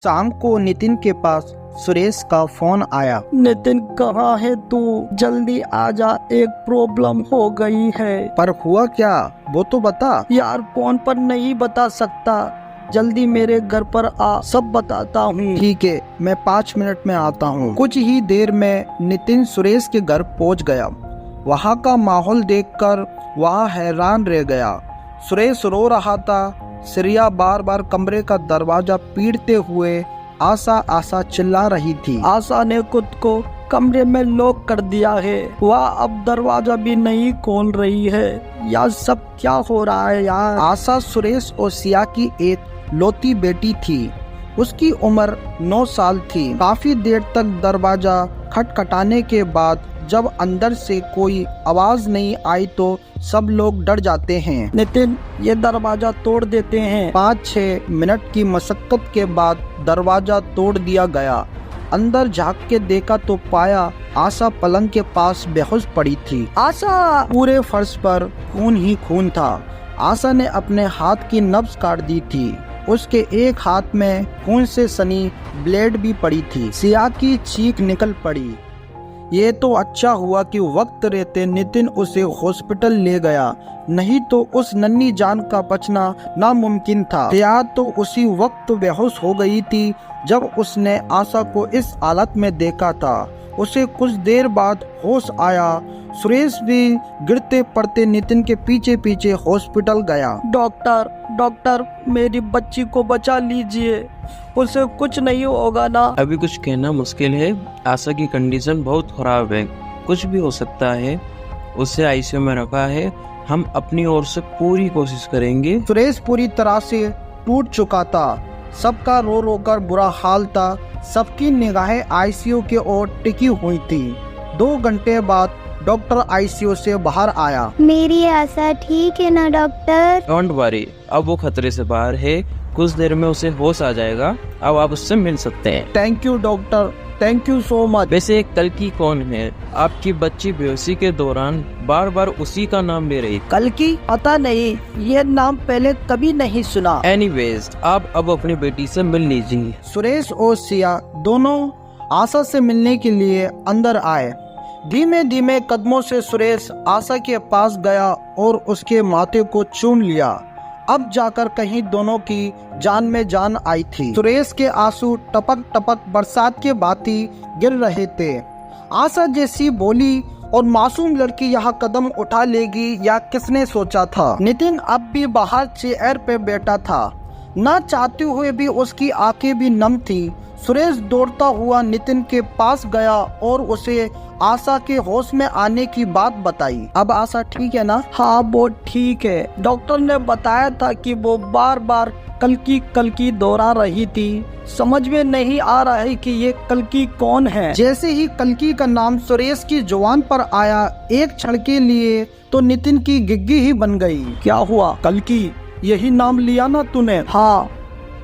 शाम को नितिन के पास सुरेश का फोन आया। नितिन कहाँ है तू? जल्दी आ जा, एक प्रॉब्लम हो गई है। पर हुआ क्या, वो तो बता। यार फोन पर नहीं बता सकता, जल्दी मेरे घर पर आ, सब बताता हूँ। ठीक है, मैं 5 मिनट में आता हूँ। कुछ ही देर में नितिन सुरेश के घर पहुँच गया। वहाँ का माहौल देखकर वह हैरान रह गया। सुरेश रो रहा था। श्रेया बार बार कमरे का दरवाजा पीटते हुए आशा चिल्ला रही थी। आशा ने खुद को कमरे में लॉक कर दिया है, वह अब दरवाजा भी नहीं खोल रही है। यार सब क्या हो रहा है यार? आशा सुरेश और सिया की एक लौती बेटी थी। उसकी उम्र 9 साल थी। काफी देर तक दरवाजा खटखटाने के बाद जब अंदर से कोई आवाज नहीं आई तो सब लोग डर जाते हैं। नितिन, ये दरवाजा तोड़ देते हैं। 5-6 मिनट की मशक्कत के बाद दरवाजा तोड़ दिया गया। अंदर झांक के देखा तो पाया आशा पलंग के पास बेहोश पड़ी थी। आशा! पूरे फर्श पर खून ही खून था। आशा ने अपने हाथ की नब्ज काट दी थी। उसके एक हाथ में खून से सनी ब्लेड भी पड़ी थी। सिया की चीख निकल पड़ी। ये तो अच्छा हुआ कि वक्त रहते नितिन उसे हॉस्पिटल ले गया, नहीं तो उस नन्ही जान का बचना नामुमकिन था। सिया तो उसी वक्त बेहोश हो गई थी जब उसने आशा को इस हालत में देखा था। उसे कुछ देर बाद होश आया। सुरेश भी गिरते पड़ते नितिन के पीछे पीछे हॉस्पिटल गया। डॉक्टर, मेरी बच्ची को बचा लीजिए, उसे कुछ नहीं होगा ना? अभी कुछ कहना मुश्किल है, आशा की कंडीशन बहुत खराब है, कुछ भी हो सकता है। उसे आईसीयू में रखा है, हम अपनी ओर से पूरी कोशिश करेंगे। सुरेश पूरी तरह से टूट चुका था। सबका रो रो कर बुरा हाल था। सबकी निगाहें आईसीयू की ओर टिकी हुई थी। 2 घंटे बाद डॉक्टर आईसीयू से बाहर आया। मेरी आशा ठीक है ना डॉक्टर? डोंट वरी, अब वो खतरे से बाहर है, कुछ देर में उसे होश आ जाएगा। अब आप उससे मिल सकते हैं। Thank you doctor, thank you so much. वैसे कल्कि कौन है? आपकी बच्ची बेहोशी के दौरान बार बार उसी का नाम ले रही। कल्कि? पता नहीं, ये नाम पहले कभी नहीं सुना। एनीवेज, आप अब अपनी बेटी से मिल लीजिए। सुरेश और सिया दोनों आशा से मिलने के लिए अंदर आए। धीमे धीमे कदमों से सुरेश आशा के पास गया और उसके माथे को चूम लिया। अब जाकर कहीं दोनों की जान में जान आई थी। सुरेश के आंसू टपक टपक बरसात के भांति गिर रहे थे। आशा जैसी बोली और मासूम लड़की यहाँ कदम उठा लेगी या किसने सोचा था। नितिन अब भी बाहर चेयर पे बैठा था। न चाहते हुए भी उसकी आंखें भी नम थी। सुरेश दौड़ता हुआ नितिन के पास गया और उसे आशा के होश में आने की बात बताई। अब आशा ठीक है ना? हाँ वो ठीक है। डॉक्टर ने बताया था कि वो बार बार कल्कि दोहरा रही थी। समझ में नहीं आ रहा है कि ये कल्कि कौन है। जैसे ही कल्कि का नाम सुरेश की जुबान पर आया, एक क्षण के लिए तो नितिन की गिग्गी ही बन गई। क्या हुआ? कल्कि, यही नाम लिया ना तूने? हाँ।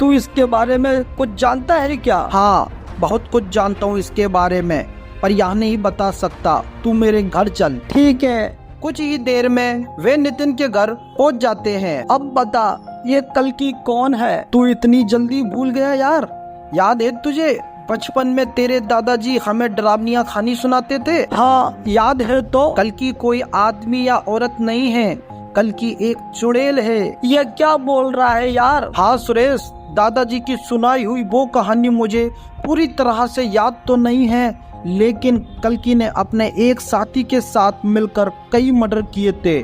तू इसके बारे में कुछ जानता है क्या? हाँ, बहुत कुछ जानता हूँ इसके बारे में, पर यहाँ नहीं बता सकता। तू मेरे घर चल। ठीक है। कुछ ही देर में वे नितिन के घर पहुँच जाते हैं। अब बता, ये कल्कि कौन है? तू इतनी जल्दी भूल गया यार? याद है तुझे बचपन में तेरे दादाजी हमें डरावनियाँ कहानी सुनाते थे? हाँ याद है। तो कल्कि कोई आदमी या औरत नहीं है, कल्कि एक चुड़ैल है। ये क्या बोल रहा है यार? हाँ सुरेश, दादाजी की सुनाई हुई वो कहानी मुझे पूरी तरह से याद तो नहीं है, लेकिन कल्कि ने अपने एक साथी के साथ मिलकर कई मर्डर किए थे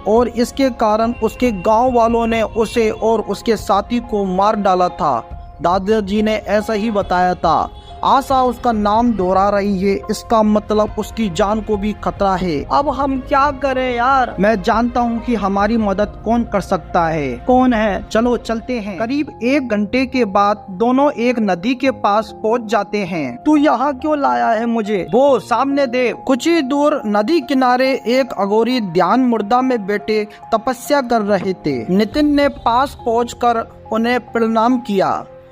और इसके कारण उसके गांव वालों ने उसे और उसके साथी को मार डाला था। दादाजी ने ऐसा ही बताया था। आशा उसका नाम दोहरा रही है, इसका मतलब उसकी जान को भी खतरा है। अब हम क्या करें यार? मैं जानता हूँ कि हमारी मदद कौन कर सकता है। कौन है? चलो चलते हैं। करीब 1 घंटे के बाद दोनों एक नदी के पास पहुँच जाते हैं। तू यहाँ क्यों लाया है मुझे? वो सामने देख। कुछ ही दूर नदी किनारे एक अघोरी ध्यान मुर्दा में बैठे तपस्या कर रहे थे। नितिन ने पास पहुंचकर उन्हें प्रणाम किया।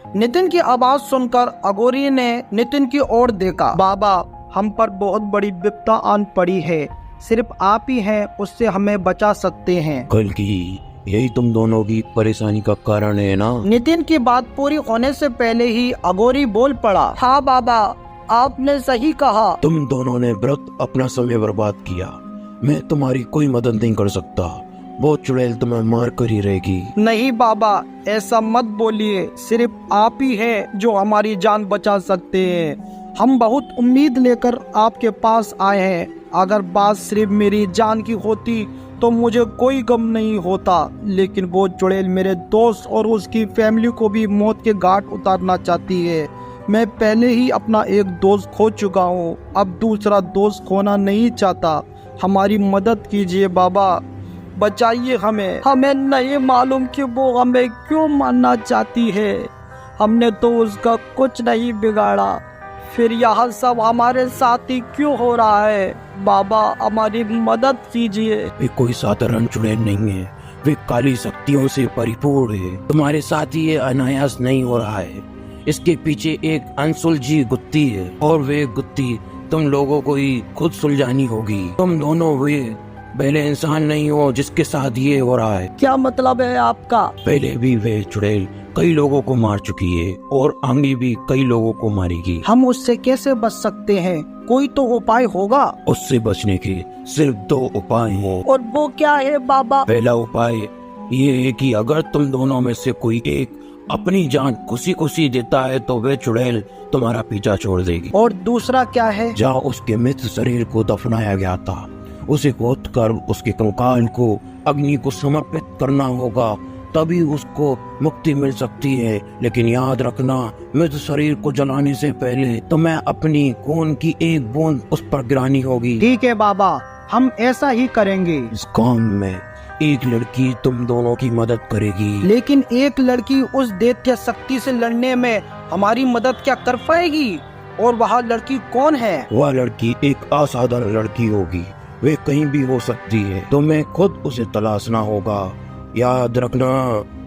नितिन की आवाज सुनकर अघोरी ने नितिन की ओर देखा। बाबा, हम पर बहुत बड़ी विपदा आन पड़ी है, सिर्फ आप ही हैं उससे हमें बचा सकते हैं। कल्कि, यही तुम दोनों की परेशानी का कारण है ना? नितिन की बात पूरी होने से पहले ही अघोरी बोल पड़ा। हाँ बाबा, आपने सही कहा। तुम दोनों ने व्रत अपना समय बर्बाद किया। मैं तुम्हारी कोई मदद नहीं कर सकता। वो चुड़ैल तुम्हें मार कर ही रहेगी। नहीं बाबा, ऐसा मत बोलिए। सिर्फ आप ही हैं जो हमारी जान बचा सकते हैं। हम बहुत उम्मीद लेकर आपके पास आए हैं। अगर बात सिर्फ मेरी जान की होती तो मुझे कोई गम नहीं होता, लेकिन वो चुड़ैल मेरे दोस्त और उसकी फैमिली को भी मौत के घाट उतारना चाहती है। मैं पहले ही अपना एक दोस्त खो चुका हूँ, अब दूसरा दोस्त खोना नहीं चाहता। हमारी मदद कीजिए बाबा, बचाइए हमें। हमें नहीं मालूम कि वो हमें क्यों मारना चाहती है। हमने तो उसका कुछ नहीं बिगाड़ा, फिर यह सब हमारे साथ ही क्यों हो रहा है? बाबा, हमारी मदद कीजिए। वे कोई साधारण चुड़ैल नहीं है, वे काली शक्तियों से परिपूर्ण है। तुम्हारे साथ ही ये अनायास नहीं हो रहा है। इसके पीछे एक अनसुलझी गुत्थी है, और वे गुत्थी तुम लोगों को ही खुद सुलझानी होगी। तुम दोनों वे पहले इंसान नहीं हो जिसके साथ ये हो रहा है। क्या मतलब है आपका? पहले भी वे चुड़ैल कई लोगों को मार चुकी है और आगे भी कई लोगों को मारेगी। हम उससे कैसे बच सकते हैं? कोई तो उपाय होगा। उससे बचने के सिर्फ 2 उपाय हैं। और वो क्या है बाबा? पहला उपाय ये है कि अगर तुम दोनों में से कोई एक अपनी जान खुशी खुशी देता है तो वे चुड़ैल तुम्हारा पीछा छोड़ देगी। और दूसरा क्या है? जहाँ उसके मृत शरीर को दफनाया गया था, उसे खोद कर उसके कंकाल को अग्नि को समर्पित करना होगा, तभी उसको मुक्ति मिल सकती है। लेकिन याद रखना, मृत शरीर को जलाने से पहले तुम्हें अपनी खून की एक बूंद उस पर गिरानी होगी। ठीक है बाबा, हम ऐसा ही करेंगे। इस काम में एक लड़की तुम दोनों की मदद करेगी। लेकिन एक लड़की उस दैत्य शक्ति से लड़ने में हमारी मदद क्या कर पाएगी? और वह लड़की कौन है? वह लड़की एक असाधारण लड़की होगी, वे कहीं भी हो सकती है। तुम्हें खुद उसे तलाशना होगा। याद रखना,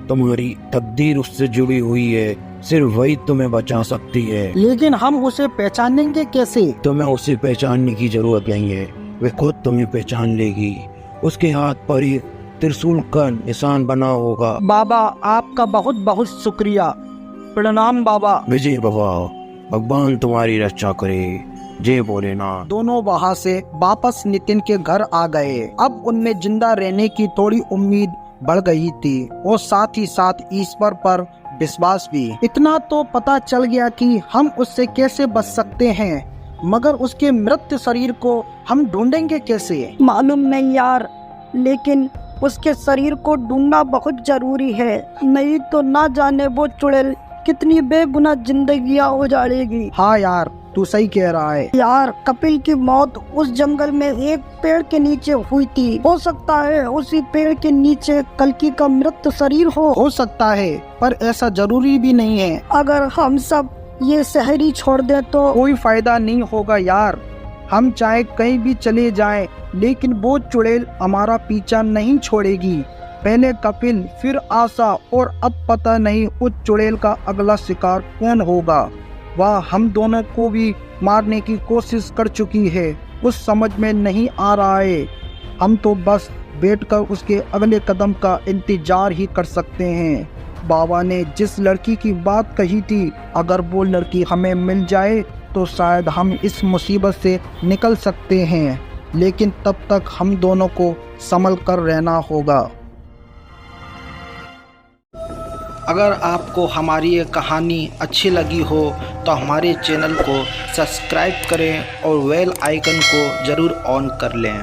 तुम्हारी तकदीर उससे जुड़ी हुई है, सिर्फ वही तुम्हें बचा सकती है। लेकिन हम उसे पहचानेंगे कैसे? तुम्हें उसे पहचानने की जरूरत नहीं है, वे खुद तुम्हें पहचान लेगी। उसके हाथ पर एक त्रिशूल का निशान बना होगा। बाबा, आपका बहुत बहुत शुक्रिया। प्रणाम बाबा। विजय बाबा, भगवान तुम्हारी रक्षा करे। जय भोलेनाथ। दोनों वहाँ से वापस नितिन के घर आ गए। अब उनमें जिंदा रहने की थोड़ी उम्मीद बढ़ गई थी और साथ ही साथ ईश्वर पर विश्वास भी। इतना तो पता चल गया कि हम उससे कैसे बच सकते हैं, मगर उसके मृत शरीर को हम ढूंढेंगे कैसे? मालूम नहीं यार, लेकिन उसके शरीर को ढूंढना बहुत जरूरी है, नहीं तो ना जाने वो चुड़ैल कितनी बेगुनाह जिंदगियां उजाड़ेगी। हाँ यार, तू सही कह रहा है। यार, कपिल की मौत उस जंगल में एक पेड़ के नीचे हुई थी। हो सकता है उसी पेड़ के नीचे कल्कि का मृत शरीर हो सकता है, पर ऐसा जरूरी भी नहीं है। अगर हम सब ये शहरी छोड़ दे तो कोई फायदा नहीं होगा यार। हम चाहे कहीं भी चले जाएं, लेकिन वो चुड़ैल हमारा पीछा नहीं छोड़ेगी। पहले कपिल, फिर आशा, और अब पता नहीं उस चुड़ैल का अगला शिकार कौन होगा। वह हम दोनों को भी मारने की कोशिश कर चुकी है। कुछ समझ में नहीं आ रहा है। हम तो बस बैठकर उसके अगले कदम का इंतजार ही कर सकते हैं। बाबा ने जिस लड़की की बात कही थी, अगर वो लड़की हमें मिल जाए तो शायद हम इस मुसीबत से निकल सकते हैं, लेकिन तब तक हम दोनों को संभल कर रहना होगा। अगर आपको हमारी ये कहानी अच्छी लगी हो तो हमारे चैनल को सब्सक्राइब करें और बेल आइकन को ज़रूर ऑन कर लें।